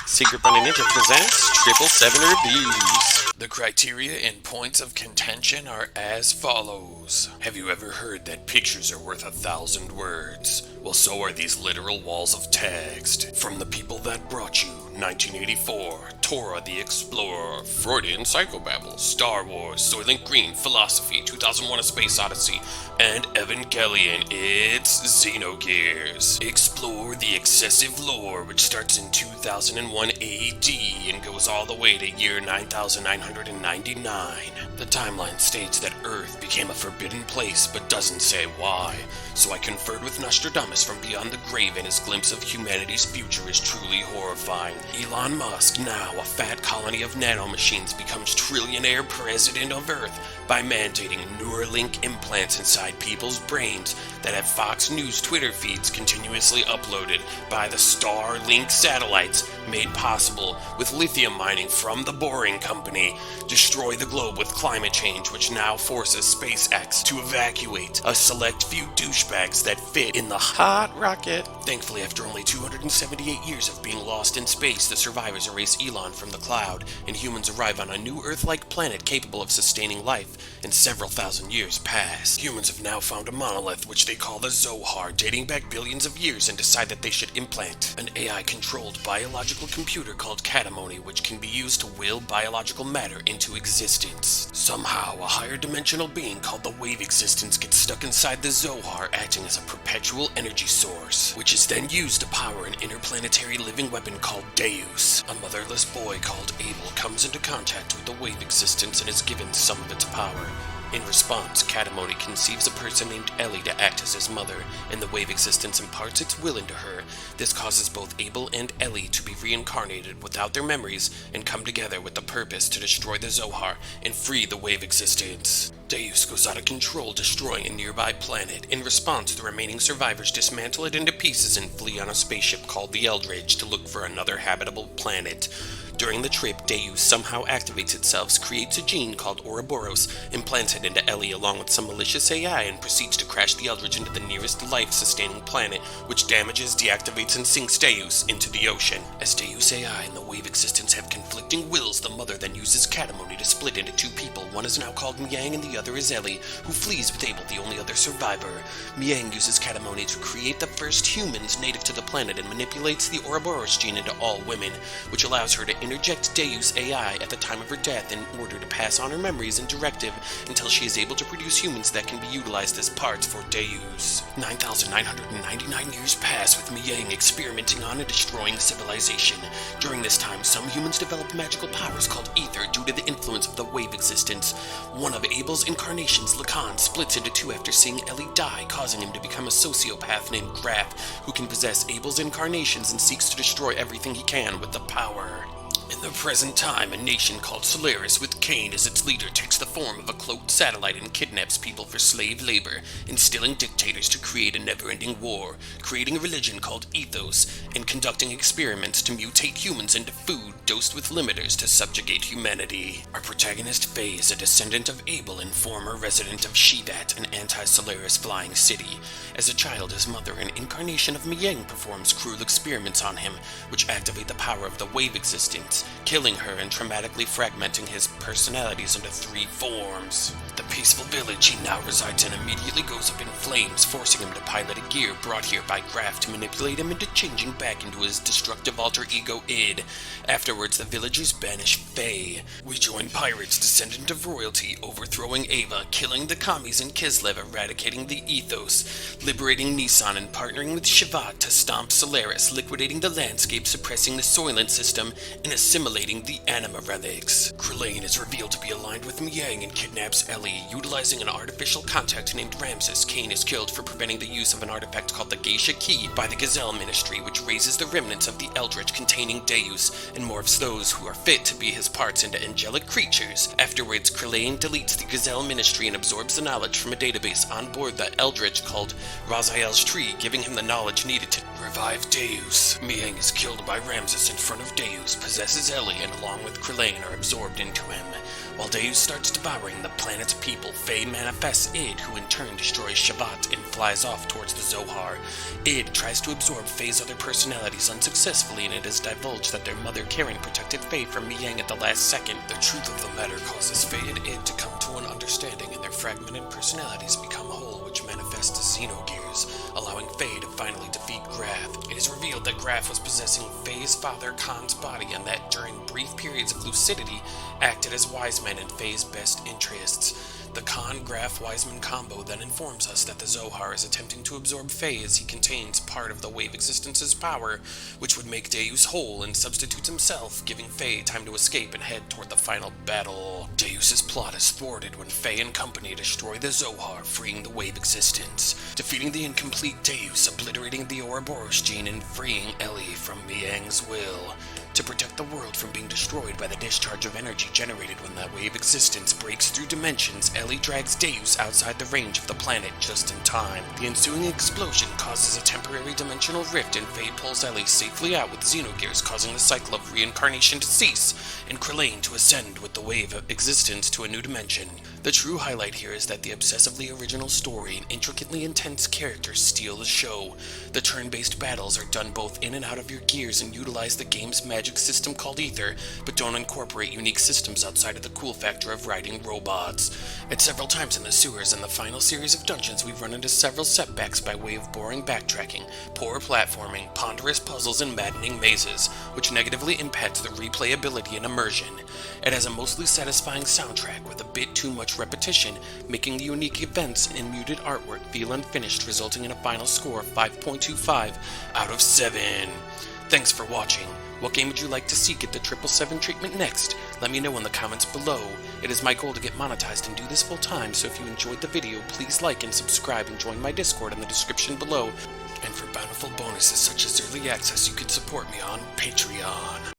Secret Bunny Ninja presents 777 Reviews. The criteria and points of contention are as follows. Have you ever heard that pictures are worth 1,000 words? Well, so are these literal walls of text. From the people that brought you 1984, Torah the Explorer, Freudian Psychobabble, Star Wars, Soylent Green, Philosophy, 2001 A Space Odyssey, and Evangelion, it's Xenogears. Explore the excessive lore which starts in 2001 AD and goes all the way to year 9999. The timeline states that Earth became a forbidden place but doesn't say why, so I conferred with Nostradamus from beyond the grave and his glimpse of humanity's future is truly horrifying. Elon Musk, now a fat colony of nanomachines, becomes trillionaire president of Earth by mandating Neuralink implants inside people's brains that have Fox News Twitter feeds continuously uploaded by the Starlink satellites made possible with lithium mining from the Boring Company, destroy the globe with climate change, which now forces SpaceX to evacuate a select few douchebags that fit in the hot rocket. Thankfully, after only 278 years of being lost in space, the survivors erase Elon from the cloud, and humans arrive on a new Earth-like planet capable of sustaining life, and several thousand years pass. Humans have now found a monolith, which they call the Zohar, dating back billions of years, and decide that they should implant an AI-controlled biological computer called Catamony, which can be used to will biological matter into existence. Somehow, a higher dimensional being called the Wave Existence gets stuck inside the Zohar, acting as a perpetual energy source, which is then used to power an interplanetary living weapon called Deus. A motherless boy called Abel comes into contact with the Wave Existence and is given some of its power. In response, Catamony conceives a person named Ellie to act as his mother, and the Wave Existence imparts its will into her. This causes both Abel and Ellie to be reincarnated without their memories and come together with the purpose to destroy the Zohar and free the Wave Existence. Deus goes out of control, destroying a nearby planet. In response, the remaining survivors dismantle it into pieces and flee on a spaceship called the Eldridge to look for another habitable planet. During the trip, Deus somehow activates itself, creates a gene called Ouroboros, implants it into Ellie along with some malicious AI, and proceeds to crash the Eldridge into the nearest life-sustaining planet, which damages, deactivates, and sinks Deus into the ocean. As Deus AI and the Wave Existence have conflicting wills, the mother then uses Catamony to split into two people. One is now called Miang and the other is Ellie, who flees with Abel, the only other survivor. Miang uses Catamony to create the first humans native to the planet and manipulates the Ouroboros gene into all women, which allows her to interject Deus AI at the time of her death in order to pass on her memories and directive until she is able to produce humans that can be utilized as parts for Deus. 9,999 years pass with Miang experimenting on and destroying civilization. During this time, some humans develop magical powers called Ether due to the influence of the Wave Existence. One of Abel's incarnations, Lacan, splits into two after seeing Ellie die, causing him to become a sociopath named Graf, who can possess Abel's incarnations and seeks to destroy everything he can with the power. In the present time, a nation called Solaris, with Cain as its leader, takes the form of a cloaked satellite and kidnaps people for slave labor, instilling dictators to create a never-ending war, creating a religion called Ethos, and conducting experiments to mutate humans into food dosed with limiters to subjugate humanity. Our protagonist Faye is a descendant of Abel and former resident of Shivat, an anti-Solaris flying city. As a child, his mother, an incarnation of Miang, performs cruel experiments on him, which activate the power of the Wave Existence, killing her and traumatically fragmenting his personalities into three forms. The peaceful village he now resides in immediately goes up in flames, forcing him to pilot a gear brought here by Graf to manipulate him into changing back into his destructive alter ego id. Afterwards, the villagers banish Faye. We join pirates, descendant of royalty, overthrowing Ava, killing the commies in Kislev, eradicating the Ethos, liberating Nissan, and partnering with Shivat to stomp Solaris, liquidating the landscape, suppressing the Soylent system, and assimilating the anima relics. Krillane is revealed to be aligned with Miang and kidnaps Ellie. Utilizing an artificial contact named Ramses, Cain is killed for preventing the use of an artifact called the Geisha Key by the Gazelle Ministry, which raises the remnants of the Eldritch containing Deus and morphs those who are fit to be his parts into angelic creatures. Afterwards, Krillane deletes the Gazelle Ministry and absorbs the knowledge from a database on board the Eldritch called Raziel's tree, giving him the knowledge needed to revive Deus. Miang is killed by Ramses in front of Deus, possesses Ellie, and along with Krillane are absorbed into him. While Deus starts devouring the planet's people, Faye manifests Id, who in turn destroys Shavat and flies off towards the Zohar. Id tries to absorb Faye's other personalities unsuccessfully, and it is divulged that their mother Karen protected Faye from Miang at the last second. The truth of the matter causes Faye and Id to come to an understanding, and their fragmented personalities become whole, which manifests as Xenogears, allowing Faye to finally defeat Graf. It is revealed that Graf was possessing Faye's father Khan's body, and that during brief periods of lucidity acted as wise men in Faye's best interests. The Khan-Graf-Wiseman combo then informs us that the Zohar is attempting to absorb Faye as he contains part of the Wave Existence's power, which would make Deus whole and substitutes himself, giving Faye time to escape and head toward the final battle. Deus's plot is thwarted when Faye and company destroy the Zohar, freeing the Wave Existence, defeating the incomplete Deus, obliterating the Ouroboros gene, and freeing Ellie from Miang's will. To protect the world from being destroyed by the discharge of energy generated when that Wave Existence breaks through dimensions, Ellie drags Deus outside the range of the planet just in time. The ensuing explosion causes a temporary dimensional rift, and Faye pulls Ellie safely out with Xenogears, causing the cycle of reincarnation to cease, and Krillane to ascend with the Wave of Existence to a new dimension. The true highlight here is that the obsessively original story and intricately intense characters steal the show. The turn-based battles are done both in and out of your gears and utilize the game's magic system called Ether, but don't incorporate unique systems outside of the cool factor of riding robots. At several times in the sewers and the final series of dungeons, we've run into several setbacks by way of boring backtracking, poor platforming, ponderous puzzles, and maddening mazes, which negatively impacts the replayability and immersion. It has a mostly satisfying soundtrack with a bit too much repetition, making the unique events and muted artwork feel unfinished, resulting in a final score of 5.25 out of 7. Thanks for watching. What game would you like to see get the 777 treatment next? Let me know in the comments below. It is my goal to get monetized and do this full time, so if you enjoyed the video, please like and subscribe and join my Discord in the description below. And for bountiful bonuses such as early access, you can support me on Patreon.